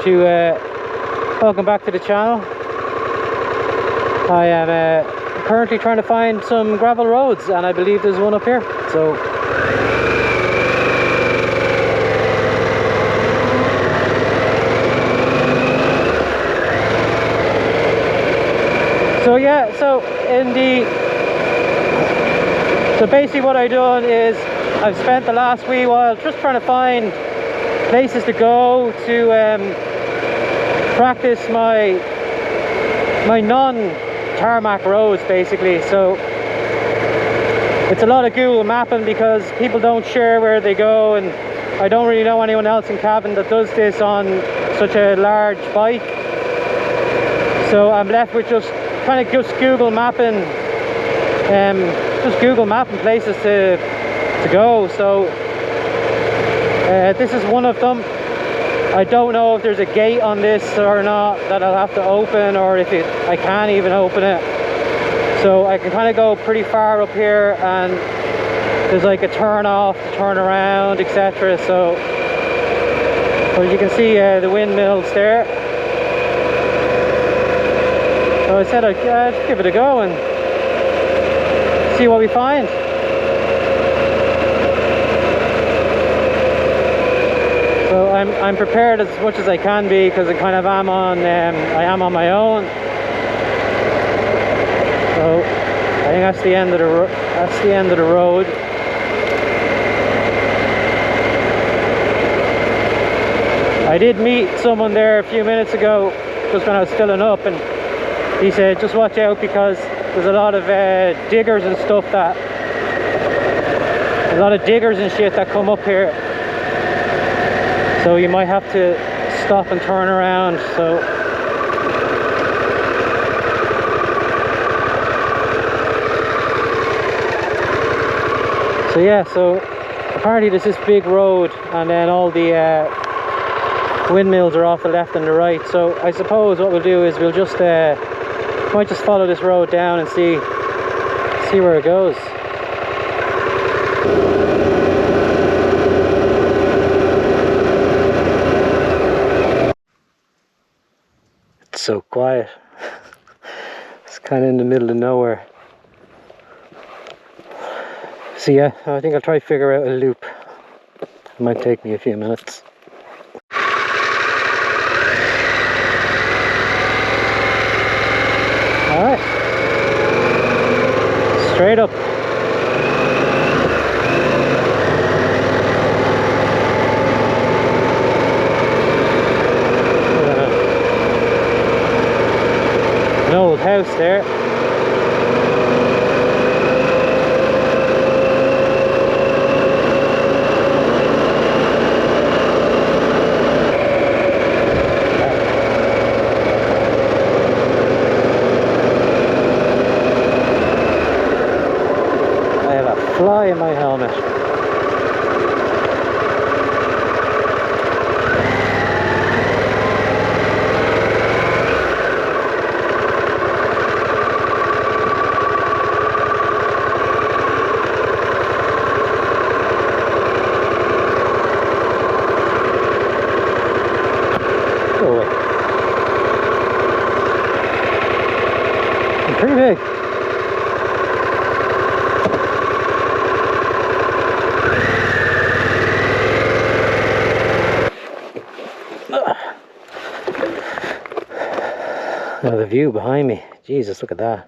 Welcome back to the channel. I am currently trying to find some gravel roads, and I believe there's one up here. So basically what I've done is I've spent the last wee while just trying to find places to go to practice my non-tarmac roads, basically. So it's a lot of Google mapping because people don't share where they go, and I don't really know anyone else in Cavan that does this on such a large bike. So I'm left with just kind of Google mapping places to go. So this is one of them. I don't know if there's a gate on this or not that I'll have to open, or if I can't even open it. So I can kind of go pretty far up here, and there's like a turn off, turn around, etc. So well, you can see the windmills there. So I said I'd just give it a go and see what we find. So I'm prepared as much as I can be, because I kind of am on I am on my own. So I think that's the end of the road. I did meet someone there a few minutes ago, just when I was filling up, and he said just watch out because there's a lot of diggers and stuff and shit that come up here. So you might have to stop and turn around. So yeah, so apparently there's this big road, and then all the windmills are off the left and the right. So I suppose what we'll do is we'll just might just follow this road down and see where it goes. It's so quiet. It's kind of in the middle of nowhere. So yeah, I think I'll try to figure out a loop. It might take me a few minutes. Alright. Straight up. An old house there. Fly in my helmet. Go away. I'm pretty big. Oh, the view behind me. Jesus, look at that.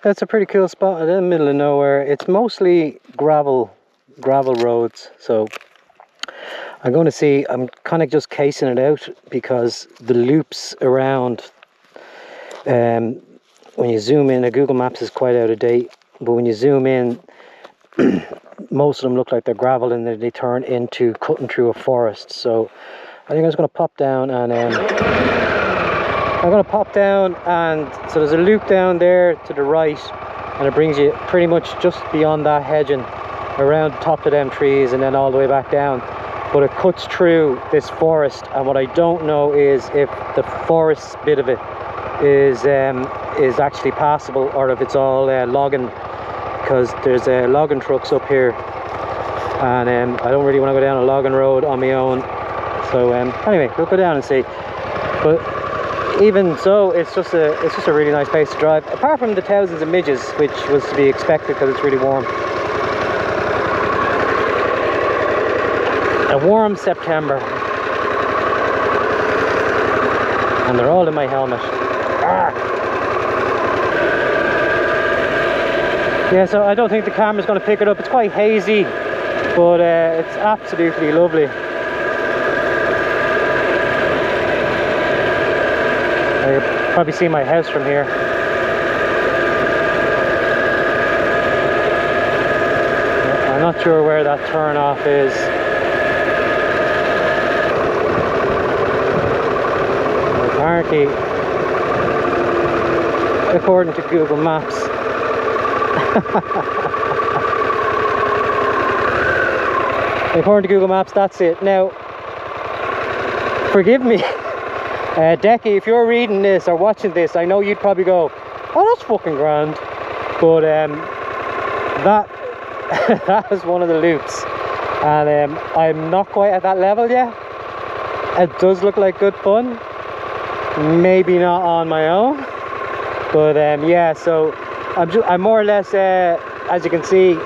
That's a pretty cool spot in the middle of nowhere. It's mostly gravel roads, so I'm going to see. I'm kind of just casing it out because the loops around, when you zoom in, Google Maps is quite out of date, but when you zoom in, most of them look like they're gravel and then they turn into cutting through a forest. So I think I was going to pop down and so there's a loop down there to the right, and it brings you pretty much just beyond that hedging, around the top of them trees and then all the way back down. But it cuts through this forest, and what I don't know is if the forest bit of it is actually passable or if it's all logging, because there's logging trucks up here, and I don't really want to go down a logging road on my own. So anyway, we'll go down and see. But even so, it's just a really nice place to drive, apart from the thousands of midges, which was to be expected because it's really warm. A warm September, and they're all in my helmet. Yeah, so I don't think the camera's going to pick it up. It's quite hazy, but it's absolutely lovely. You can probably see my house from here. I'm not sure where that turn off is. Apparently, according to Google Maps, that's it. Now, forgive me, Decky, if you're reading this or watching this, I know you'd probably go, oh, that's fucking grand. But that is one of the loops, and I'm not quite at that level yet. It does look like good fun, maybe not on my own, but yeah, so I'm more or less, as you can see,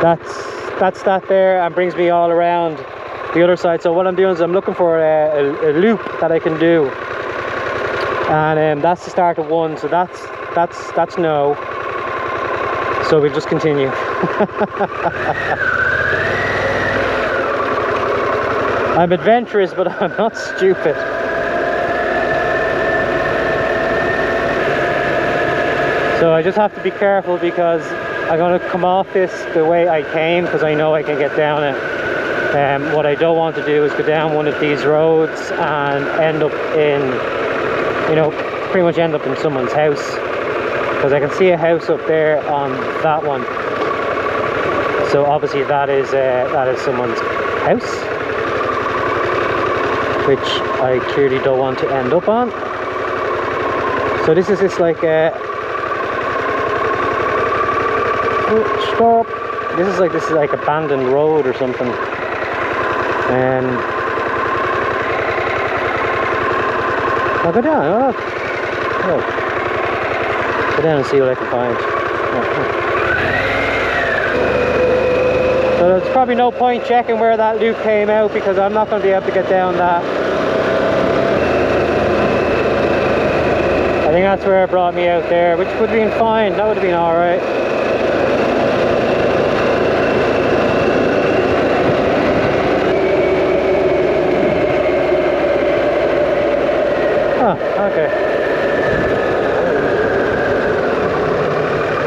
that's that there, and brings me all around the other side. So what I'm doing is I'm looking for a loop that I can do, and that's the start of one. So that's no. So we'll just continue. I'm adventurous, but I'm not stupid. So I just have to be careful because I'm going to come off this the way I came, because I know I can get down it. What I don't want to do is go down one of these roads and end up in, you know, pretty much end up in someone's house, because I can see a house up there on that one. So obviously that is someone's house, which I clearly don't want to end up on. So this is just like stop. This is like abandoned road or something. I'll go down. Go down and see what I can find. So there's probably no point checking where that loop came out, because I'm not going to be able to get down that. I think that's where it brought me out there, which would have been fine. That would have been alright. Okay.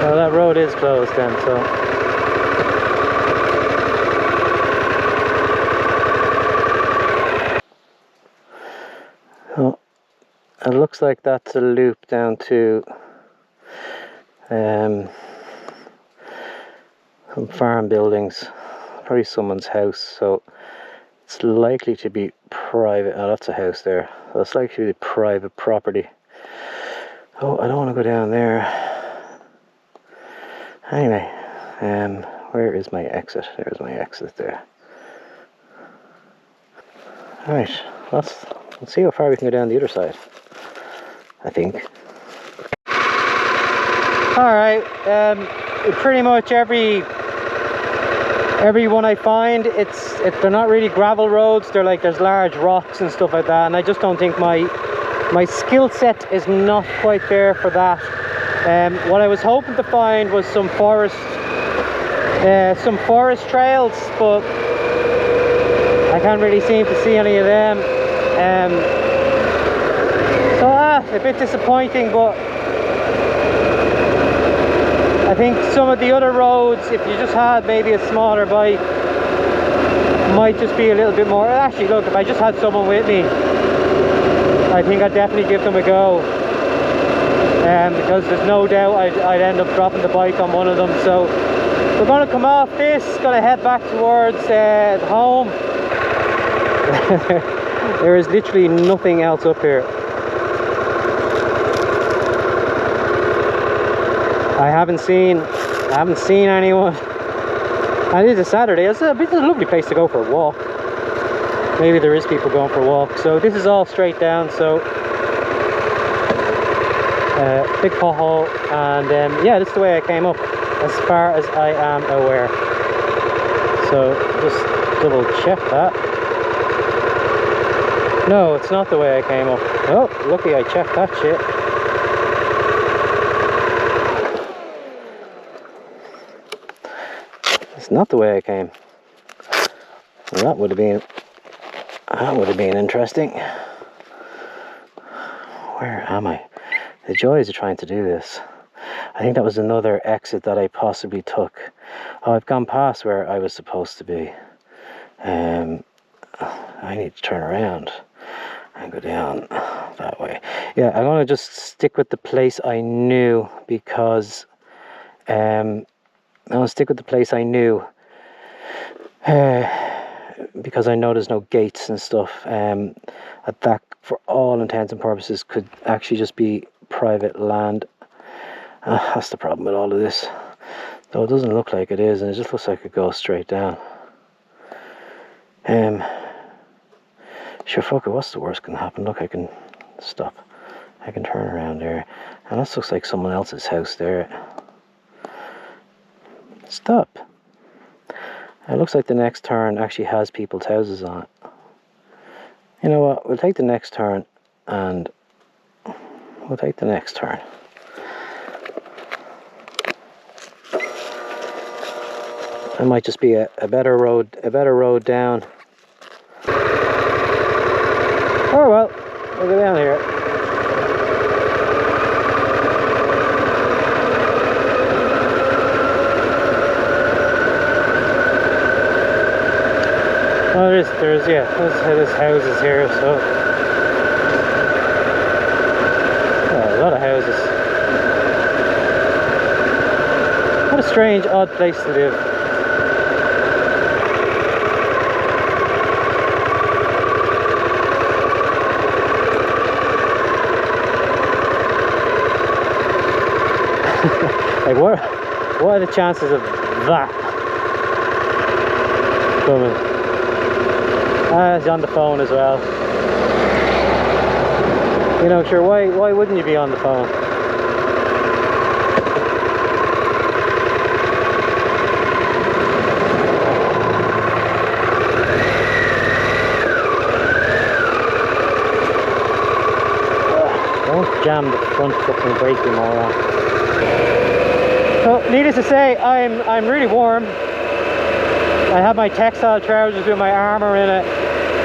Well, that road is closed then, so. Well, it looks like that's a loop down to some farm buildings, probably someone's house, so it's likely to be private. Oh, that's a house there. So it's likely to be private property. Oh, I don't want to go down there. Anyway, Where is my exit? There's my exit there. Alright, let's see how far we can go down the other side, I think. Alright, pretty much every one I find, they're not really gravel roads. They're like, there's large rocks and stuff like that, and I just don't think my skill set is not quite there for that. What I was hoping to find was some forest trails, but I can't really seem to see any of them. So a bit disappointing, but I think some of the other roads, if you just had maybe a smaller bike, might just be a little bit more. Actually, look, if I just had someone with me, I think I'd definitely give them a go, because there's no doubt I'd end up dropping the bike on one of them. So we're going to come off this, going to head back towards home. There is literally nothing else up here. I haven't seen anyone. And it is a Saturday. It's a lovely place to go for a walk. Maybe there is people going for a walk. So this is all straight down. So big pothole, and yeah, this is the way I came up, as far as I am aware. So just double check that. No, it's not the way I came up. Oh, lucky I checked that shit. It's not the way I came. Well, that would have been interesting. Where am I? The joys of trying to do this. I think that was another exit that I possibly took. Oh, I've gone past where I was supposed to be. I need to turn around and go down that way. Yeah, I'm gonna just stick with the place I knew, because I'll stick with the place I knew, because I know there's no gates and stuff. That, for all intents and purposes, could actually just be private land. That's the problem with all of this. Though it doesn't look like it is, and it just looks like it goes straight down. Sure, fuck it, what's the worst can happen? Look, I can stop. I can turn around there. And this looks like someone else's house there. Stop. It looks like the next turn actually has people's houses on it. You know what, we'll take the next turn, and we'll take the next turn. It might just be a better road down. Oh well, we'll go down here. Oh, there's houses here, so yeah, a lot of houses. What a strange, odd place to live. Like, what are the chances of that coming? He's on the phone as well. You know, sure, why wouldn't you be on the phone? Don't jam the front fucking braking moron. So, needless to say, I'm really warm. I have my textile trousers with my armour in it.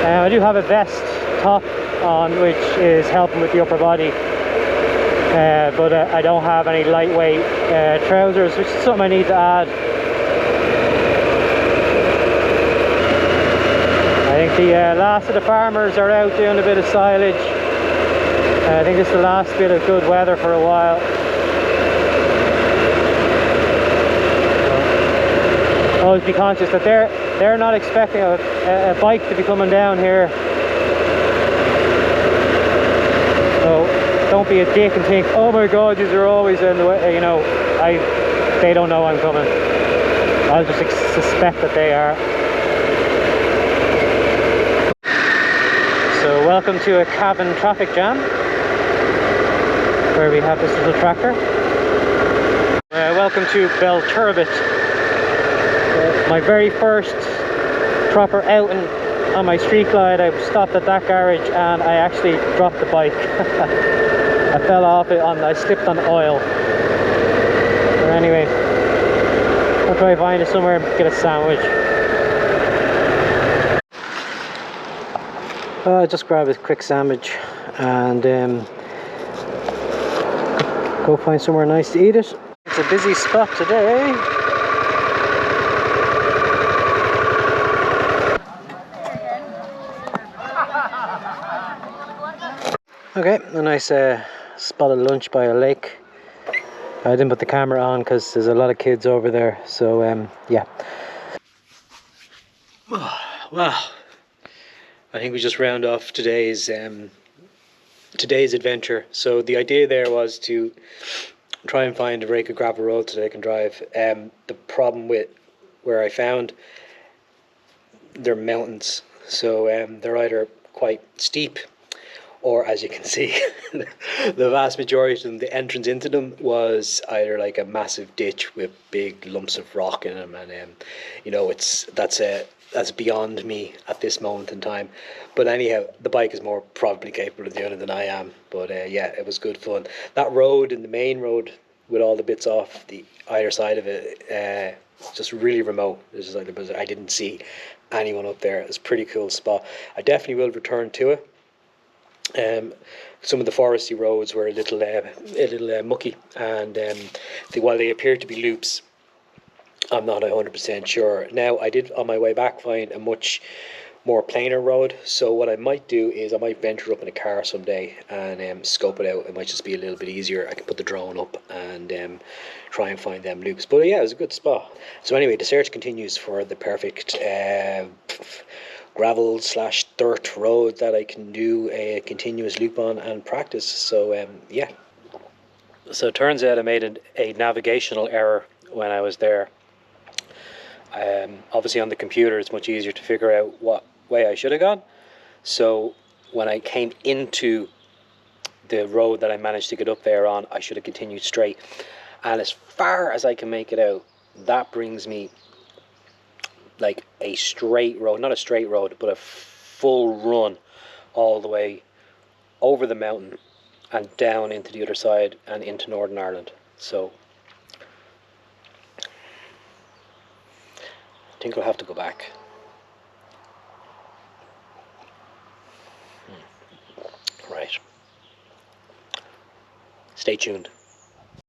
I do have a vest top on, which is helping with the upper body. But I don't have any lightweight trousers, which is something I need to add. I think the last of the farmers are out doing a bit of silage. I think this is the last bit of good weather for a while. Always be conscious that they're not expecting a bike to be coming down here. So don't be a dick and think, oh my god, these are always in the way. You know, they don't know I'm coming. I'll just suspect that they are. So welcome to a Cavan traffic jam, where we have this little tractor. Welcome to Belturbet. My very first proper outing on my street glide. I stopped at that garage and I actually dropped the bike. I fell off it I slipped on oil. But anyway, I'll try to find it somewhere and get a sandwich. Just grab a quick sandwich and go find somewhere nice to eat it. It's a busy spot today. Okay, a nice spot of lunch by a lake. I didn't put the camera on because there's a lot of kids over there, so yeah. Well, I think we just round off today's adventure. So the idea there was to try and find a very good gravel road that I can drive. The problem with where I found, they're mountains, so they're either quite steep, or as you can see, the vast majority of them, the entrance into them was either like a massive ditch with big lumps of rock in them, and you know, that's beyond me at this moment in time. But anyhow, the bike is more probably capable of doing it than I am. But yeah, it was good fun. That road, and the main road with all the bits off the either side of it, just really remote. It's just like I didn't see anyone up there. It's a pretty cool spot. I definitely will return to it. Some of the foresty roads were a little mucky, and while they appear to be loops, I'm not 100% sure. Now, I did on my way back find a much more plainer road, so what I might do is I might venture up in a car someday and scope it out. It might just be a little bit easier. I can put the drone up and try and find them loops. But yeah, it was a good spot. So anyway, the search continues for the perfect gravel / dirt road that I can do a continuous loop on and practice. So yeah. So it turns out I made a navigational error when I was there. Obviously on the computer it's much easier to figure out what way I should have gone. So when I came into the road that I managed to get up there on, I should have continued straight. And as far as I can make it out, that brings me like a straight road, not a straight road, but a full run all the way over the mountain and down into the other side and into Northern Ireland. So I think I'll have to go back. Right. Stay tuned.